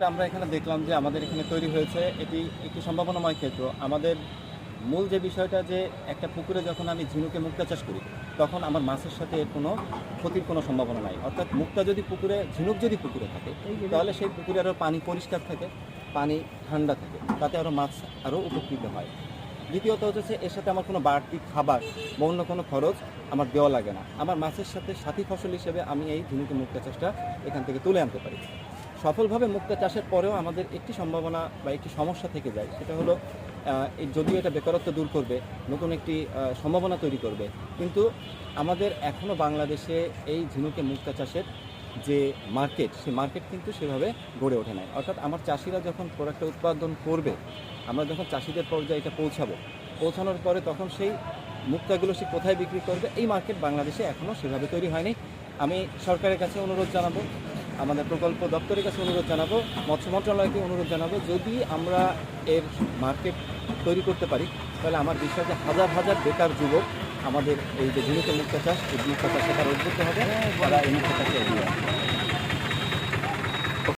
আমরা এখানে দেখলাম যে আমাদের এখানে তৈরি হয়েছে এটি একটি সম্ভাবনাময় ক্ষেত্র। আমাদের মূল যে বিষয়টা যে একটা পুকুরে যখন আমি ঝিনুকে মুক্তা চাষ করি, তখন আমার মাছের সাথে এর কোনো ক্ষতির কোনো সম্ভাবনা নাই। অর্থাৎ মুক্তা যদি পুকুরে, ঝিনুক যদি পুকুরে থাকে, তাহলে সেই পুকুরে আরও পানি পরিষ্কার থাকে, পানি ঠান্ডা থাকে, তাতে আরও মাছ আরও উপকৃত হয়। দ্বিতীয়ত হচ্ছে এর সাথে আমার কোনো বাড়তি খাবার বা অন্য কোনো খরচ আমার দেওয়া লাগে না। আমার মাছের সাথে সাথী ফসল হিসেবে আমি এই ঝিনুকে মুক্তা চাষটা এখান থেকে তুলে আনতে পারি। সফলভাবে মুক্তা চাষের পরেও আমাদের একটি সম্ভাবনা বা একটি সমস্যা থেকে যায়, সেটা হলো যদিও এটা বেকারত্ব দূর করবে, নতুন একটি সম্ভাবনা তৈরি করবে, কিন্তু আমাদের এখনও বাংলাদেশে এই ঝিনুকে মুক্তা চাষের যে মার্কেট, সেই মার্কেট কিন্তু সেভাবে গড়ে ওঠে নাই। অর্থাৎ আমার চাষিরা যখন প্রোডাক্টটা উৎপাদন করবে, আমরা যখন চাষিদের পর্যায়ে এটা পৌঁছানোর পরে তখন সেই মুক্তাগুলো সে কোথায় বিক্রি করবে, এই মার্কেট বাংলাদেশে এখনও সেভাবে তৈরি হয়নি। আমি সরকারের কাছে অনুরোধ জানাবো, আমাদের প্রকল্প দপ্তরের কাছে অনুরোধ জানাবো, মৎস্য মন্ত্রণালয়কে অনুরোধ জানাবো, যদি আমরা এর মার্কেট তৈরি করতে পারি, তাহলে আমার বিশ্বাস যে হাজার হাজার বেকার যুবক আমাদের এই যে ঝিনুকে মুক্তা চাষ, এই মুক্তা চাষে তারা উদ্বুদ্ধ হবে, তারা এই মুক্তা চাষে